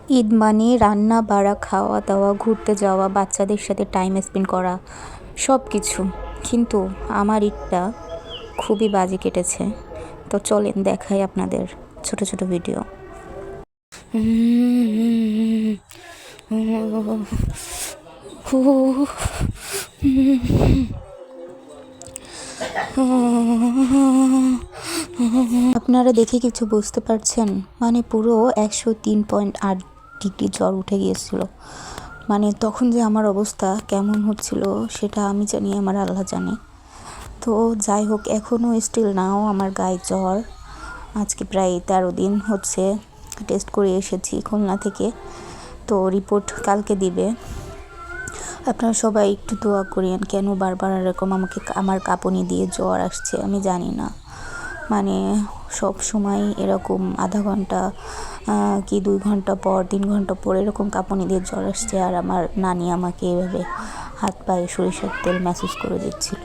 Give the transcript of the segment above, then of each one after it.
ঈদ মানে রান্না বাড়া, খাওয়া দাওয়া, ঘুরতে যাওয়া, বাচ্চাদের সাথে টাইম স্পেন্ড করা, সব কিছু। কিন্তু আমার ঈদটা খুবই বাজে কেটেছে। তো চলেন দেখাই আপনাদের ছোট ছোট ভিডিও। আপনারা দেখে কিছু বুঝতে পারছেন? মানে পুরো 103.8 ডিগ্রি জ্বর উঠে গিয়েছিল। মানে তখন যে আমার অবস্থা কেমন হচ্ছিল সেটা আমি জানি, আমার আল্লাহ জানে। তো যাই হোক, এখনও স্টিল নাও আমার গায়ে জ্বর। আজকে প্রায় 13 দিন হচ্ছে টেস্ট করে এসেছি খুলনা থেকে। তো রিপোর্ট কালকে দিবে। আপনারা সবাই একটু দোয়া করিয়েন। কেন বারবার এরকম আমার কাঁপুনি দিয়ে জ্বর আসছে আমি জানি না। মানে সব সময় এরকম আধা ঘন্টা কি 2 ঘন্টা পর 3 ঘন্টা পর এরকম কাঁপুনি দিয়ে জ্বর আসছে। আর আমার নানি আমাকে এভাবে হাত পায়ে সরিষার তেল ম্যাসেজ করে দিচ্ছিল।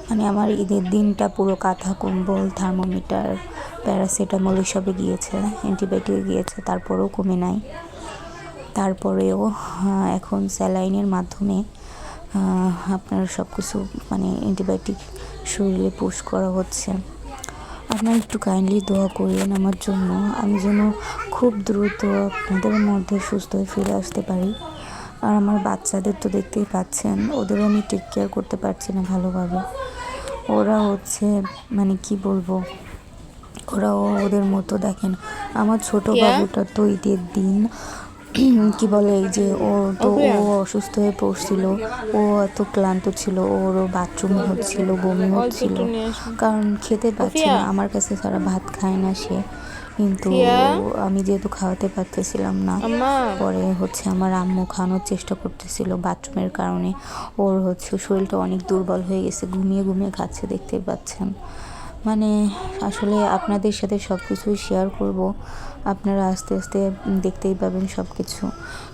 মানে আমার ঈদের দিনটা পুরো কাঁথা, কম্বল, থার্মোমিটার, প্যারাসিটামল এসবে গিয়েছে, অ্যান্টিবায়োটিক গিয়েছে, তারপরেও কমে নাই। তারপরেও এখন স্যালাইনের মাধ্যমে আপনার সব কিছু মানে অ্যান্টিবায়োটিক শরীরে পুশ করা হচ্ছে। আপনারা একটু কাইন্ডলি দোয়া করিয়েন আমার জন্য, আমি যেন খুব দ্রুত আপনাদের মধ্যে সুস্থ হয়ে ফিরে আসতে পারি। আর আমার বাচ্চাদের তো দেখতেই পাচ্ছেন, ওদেরও আমি টেক কেয়ার করতে পারছি না ভালোভাবে। ওরা হচ্ছে মানে কি বলবো, ওরাও ওদের মতো দেখেন। আমার ছোট বাবুটা তো ঈদের দিন কি বলে এই যে ও অসুস্থ হয়ে পড়ছিল। ও এত ক্লান্ত ছিল, ওরও বাথরুম হচ্ছিল, বমি হচ্ছিল, কারণ খেতে পাচ্ছে না। আমার কাছে সারা ভাত খায় না সে, কিন্তু আমি যেহেতু খাওয়াতে পারতেছিলাম না, পরে হচ্ছে আমার আম্মু খাওয়ানোর চেষ্টা করতেছিল বাথরুমের কারণে। ওর হচ্ছে শরীরটা অনেক দুর্বল হয়ে গেছে, ঘুমিয়ে ঘুমিয়ে খাচ্ছে, দেখতে পাচ্ছেন। মানে আসলে আপনাদের সাথে সব কিছুই শেয়ার করব, আপনারা আস্তে আস্তে দেখতেই পাবেন সব কিছু।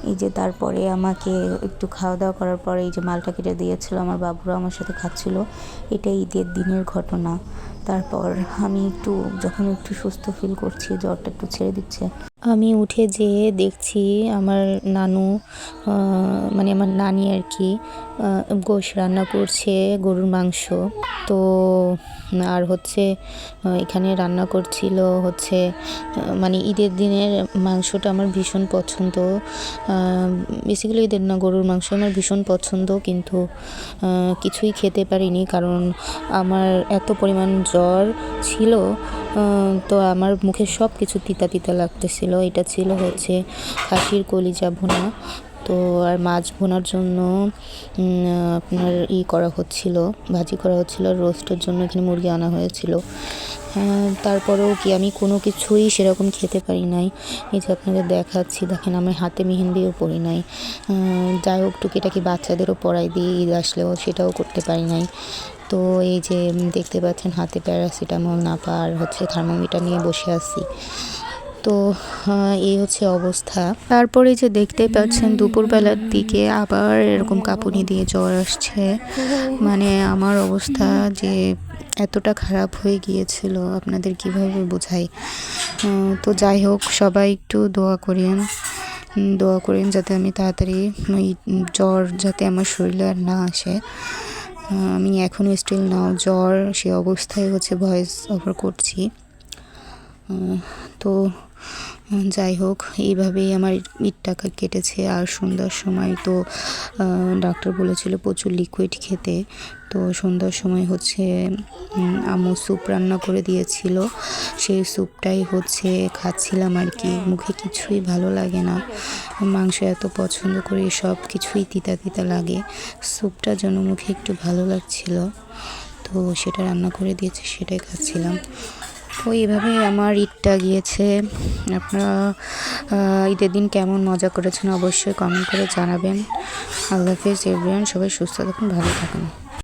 এই যে তারপরে আমাকে একটু খাওয়া দাওয়া করার পরে এই যে মালটা কেটে দিয়েছিল, আমার বাবুরা আমার সাথে খাচ্ছিল। এটা ঈদের দিনের ঘটনা। তারপর আমি যখন একটু সুস্থ ফিল করছি, জ্বরটা একটু ছেড়ে দিচ্ছে, আমি উঠে যেয়ে দেখছি আমার নানু মানে আমার নানি আর কি গোশ রান্না করছে, গরুর মাংস। তো আর হচ্ছে এখানে রান্না করছিল হচ্ছে মানে ঈদের দিনের মাংসটা আমার ভীষণ পছন্দ। বেসিক্যালি ঈদের না, গরুর মাংস আমার ভীষণ পছন্দ, কিন্তু কিছুই খেতে পারিনি কারণ আমার এত পরিমাণ জ্বর ছিল। তো আমার মুখে সব কিছু তিতা তিতা লাগতেছিল। এটা ছিল হচ্ছে খাসির কলিজা ভুনা। তো আর মাছ ভুনার জন্য আপনার করা হচ্ছিল, ভাজি করা হচ্ছিল। রোস্টের জন্য এখানে মুরগি আনা হয়েছিল। তারপরেও কি আমি কোনো কিছুই সেরকম খেতে পারি নাই। এই যে আপনাদের দেখাচ্ছি, দেখেন আমি হাতে মেহেন্দিও পরি নাই। যাই হোক, টুকিটাকি বাচ্চাদেরও পরাই দিয়ে ঈদ আসলেও সেটাও করতে পারি নাই। তো এই যে দেখতে পাচ্ছেন হাতে প্যারাসিটামল, নাপা আর হচ্ছে থার্মোমিটার নিয়ে বসে আছি। তো এই হচ্ছে অবস্থা। তারপরে যে দেখতেই পাচ্ছেন দুপুরবেলার দিকে আবার এরকম কাঁপুনি দিয়ে জ্বর আসছে। মানে আমার অবস্থা যে এতটা খারাপ হয়ে গিয়েছিল আপনাদের কিভাবে বোঝাই। তো যাই হোক, সবাই একটু দোয়া করেন যাতে আমি তাড়াতাড়ি ওই জ্বর যাতে আমার শরীরে আর না আসে। আমি এখনও স্টিল নাও জ্বর, সে অবস্থায় হচ্ছে ভয়েস ওভার করছি। তো যাই হোক, এইভাবেই আমার ঈদটা কেটেছে। আর সন্ধ্যার সময় তো ডাক্তার বলেছিল প্রচুর লিকুইড খেতে। তো সন্ধ্যার সময় হচ্ছে আম্মু স্যুপ রান্না করে দিয়েছিল, সেই স্যুপটাই হচ্ছে খাচ্ছিলাম আর কি। মুখে কিছুই ভালো লাগে না, মাংস এত পছন্দ করি, সব কিছুই তিতা তিতা লাগে। স্যুপটার জন্য মুখে একটু ভালো লাগছিল, তো সেটা রান্না করে দিয়েছে, সেটাই খাচ্ছিলাম। তো এইভাবে আমার ঈদটা গিয়েছে। আপনারা ঈদের দিন কেমন মজা করেছেন অবশ্যই কমেন্ট করে জানাবেন। আল্লাহ হাফেজ এভরিওয়ান, সবাই সুস্থ থাকুন, ভালো থাকুন।